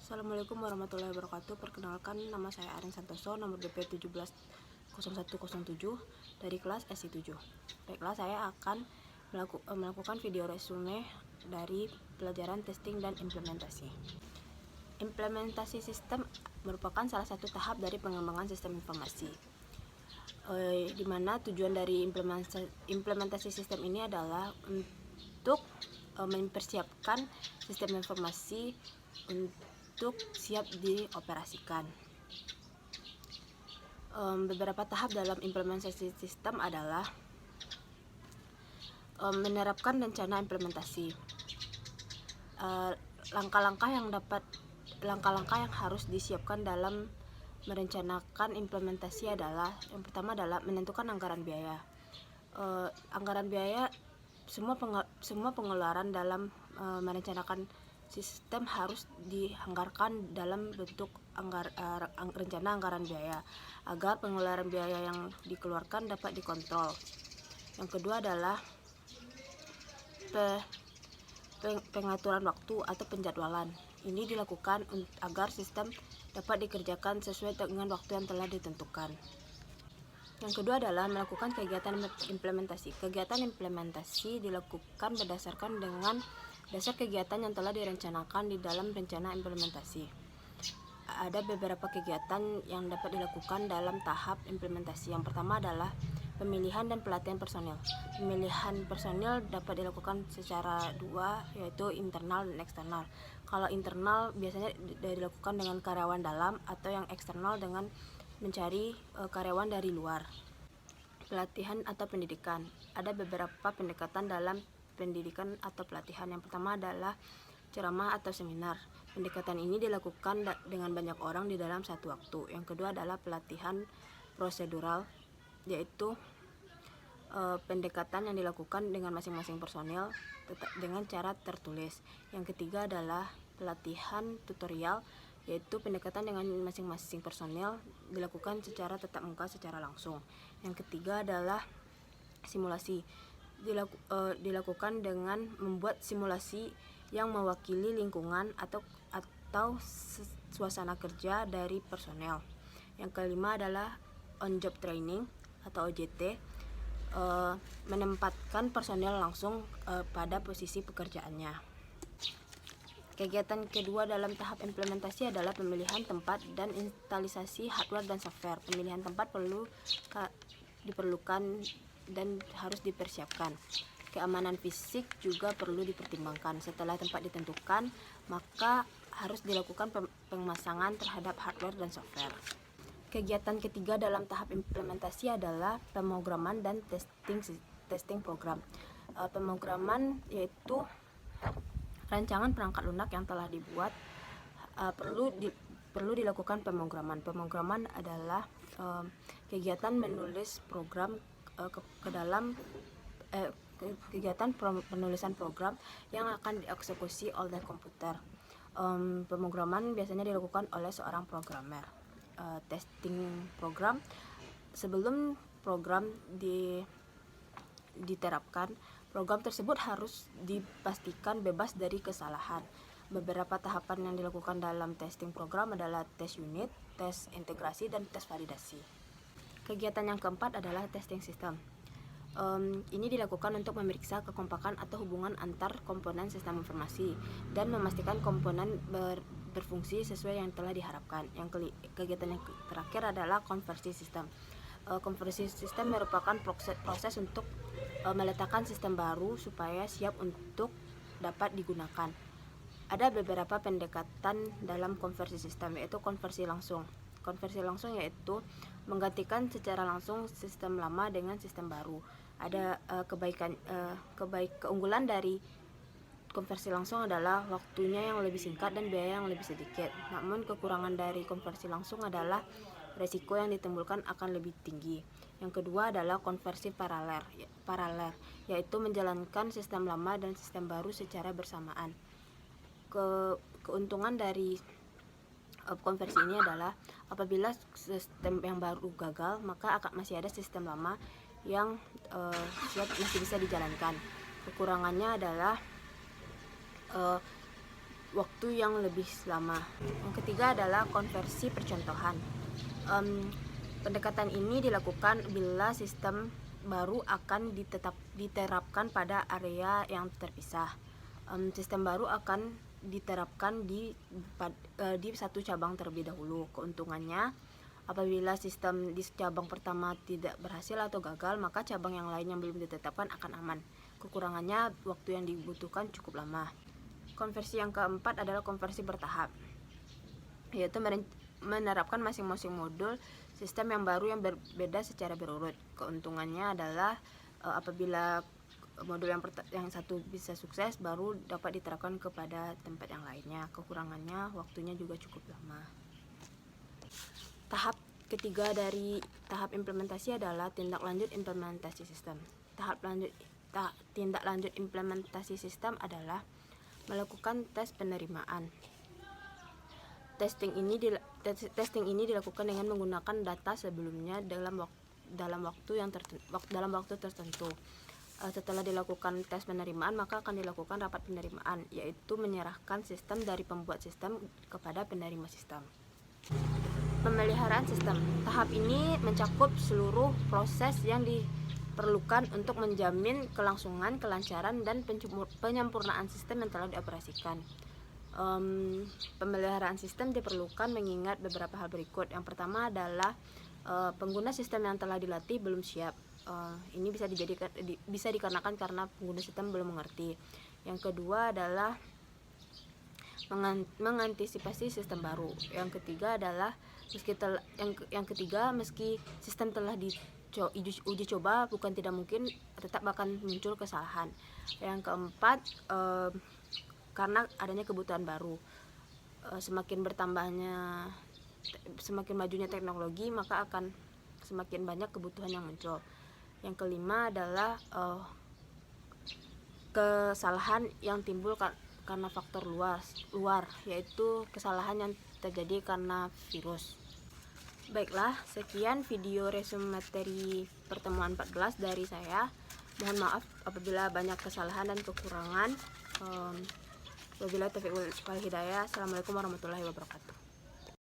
Assalamualaikum warahmatullahi wabarakatuh. Perkenalkan, nama saya Arin Santoso, nomor DP 170107 dari kelas SI7. Baiklah, saya akan melakukan video resume dari pelajaran testing dan implementasi. Implementasi sistem merupakan salah satu tahap dari pengembangan sistem informasi, di mana tujuan dari implementasi sistem ini adalah untuk mempersiapkan sistem informasi untuk siap dioperasikan. Beberapa tahap dalam implementasi sistem adalah menerapkan rencana implementasi. Langkah-langkah yang harus disiapkan dalam merencanakan implementasi adalah, yang pertama adalah menentukan anggaran biaya. Anggaran biaya, semua pengeluaran dalam merencanakan sistem harus dianggarkan dalam bentuk rencana anggaran biaya agar pengeluaran biaya yang dikeluarkan dapat dikontrol. Yang kedua adalah pengaturan waktu atau penjadwalan. Ini dilakukan agar sistem dapat dikerjakan sesuai dengan waktu yang telah ditentukan. Yang kedua adalah melakukan kegiatan implementasi. Kegiatan implementasi dilakukan berdasarkan dengan dasar kegiatan yang telah direncanakan di dalam rencana implementasi. Ada beberapa kegiatan yang dapat dilakukan dalam tahap implementasi. Yang pertama adalah pemilihan dan pelatihan personil. Pemilihan personil dapat dilakukan secara dua, yaitu internal dan eksternal. Kalau internal biasanya dilakukan dengan karyawan dalam, atau yang eksternal dengan mencari karyawan dari luar. Pelatihan atau pendidikan. Ada beberapa pendekatan dalam pendidikan atau pelatihan. Yang pertama adalah ceramah atau seminar. Pendekatan ini dilakukan dengan banyak orang di dalam satu waktu. Yang kedua adalah pelatihan prosedural, yaitu pendekatan yang dilakukan dengan masing-masing personil dengan cara tertulis. Yang ketiga adalah pelatihan tutorial, yaitu pendekatan dengan masing-masing personil dilakukan secara tatap muka, secara langsung. Yang ketiga adalah simulasi. Dilakukan dengan membuat simulasi yang mewakili lingkungan atau suasana kerja dari personel. Yang kelima adalah on job training atau OJT, menempatkan personel langsung pada posisi pekerjaannya. Kegiatan kedua dalam tahap implementasi adalah pemilihan tempat dan instalisasi hardware dan software. Pemilihan tempat diperlukan dan harus dipersiapkan. Keamanan fisik juga perlu dipertimbangkan. Setelah tempat ditentukan, maka harus dilakukan pemasangan terhadap hardware dan software. Kegiatan ketiga dalam tahap implementasi adalah pemrograman dan testing program. Pemrograman yaitu rancangan perangkat lunak yang telah dibuat. Perlu dilakukan pemrograman. Pemrograman adalah kegiatan menulis program ke dalam kegiatan penulisan program yang akan dieksekusi oleh komputer. Pemrograman biasanya dilakukan oleh seorang programmer. Testing program, sebelum program diterapkan, program tersebut harus dipastikan bebas dari kesalahan. Beberapa tahapan yang dilakukan dalam testing program adalah tes unit, tes integrasi, dan tes validasi. Kegiatan yang keempat adalah testing system. Ini dilakukan untuk memeriksa kekompakan atau hubungan antar komponen sistem informasi dan memastikan komponen berfungsi sesuai yang telah diharapkan. Kegiatan yang terakhir adalah konversi sistem. Konversi sistem merupakan proses untuk meletakkan sistem baru supaya siap untuk dapat digunakan. Ada beberapa pendekatan dalam konversi sistem, yaitu konversi langsung. Konversi langsung yaitu menggantikan secara langsung sistem lama dengan sistem baru. Ada keunggulan dari konversi langsung adalah waktunya yang lebih singkat dan biaya yang lebih sedikit. Namun kekurangan dari konversi langsung adalah resiko yang ditimbulkan akan lebih tinggi. Yang kedua adalah konversi paralel, yaitu menjalankan sistem lama dan sistem baru secara bersamaan. Keuntungan dari konversi ini adalah apabila sistem yang baru gagal, maka masih ada sistem lama yang masih bisa dijalankan. Kekurangannya adalah waktu yang lebih lama. Yang ketiga adalah konversi percontohan. Pendekatan ini dilakukan bila sistem baru akan diterapkan pada area yang terpisah. Sistem baru akan diterapkan di satu cabang terlebih dahulu. Keuntungannya, apabila sistem di cabang pertama tidak berhasil atau gagal, maka cabang yang lain yang belum ditetapkan akan aman. Kekurangannya, waktu yang dibutuhkan cukup lama. Konversi yang keempat adalah konversi bertahap, yaitu menerapkan masing-masing modul sistem yang baru yang berbeda secara berurut. Keuntungannya adalah apabila modul yang satu bisa sukses, baru dapat diterapkan kepada tempat yang lainnya. Kekurangannya, waktunya juga cukup lama. Tahap ketiga dari tahap implementasi adalah tindak lanjut implementasi sistem. Tindak lanjut implementasi sistem adalah melakukan tes penerimaan. Testing ini dilakukan dengan menggunakan data sebelumnya dalam waktu tertentu. Setelah dilakukan tes penerimaan, maka akan dilakukan rapat penerimaan, yaitu menyerahkan sistem dari pembuat sistem kepada penerima sistem. Pemeliharaan sistem. Tahap ini mencakup seluruh proses yang diperlukan untuk menjamin kelangsungan, kelancaran, dan penyempurnaan sistem yang telah dioperasikan. Pemeliharaan sistem diperlukan mengingat beberapa hal berikut. Yang pertama adalah pengguna sistem yang telah dilatih belum siap. Ini bisa dikarenakan karena pengguna sistem belum mengerti. Yang kedua adalah mengantisipasi sistem baru. Yang ketiga adalah meski sistem telah diuji coba, bukan tidak mungkin tetap akan muncul kesalahan. Yang keempat, karena adanya kebutuhan baru. Semakin majunya teknologi, maka akan semakin banyak kebutuhan yang muncul. Yang kelima adalah kesalahan yang timbul karena faktor luar, yaitu kesalahan yang terjadi karena virus. Baiklah, sekian video resume materi pertemuan 14 dari saya. Mohon maaf apabila banyak kesalahan dan kekurangan. Wabillahi taufiq wal hidayah. Assalamualaikum warahmatullahi wabarakatuh.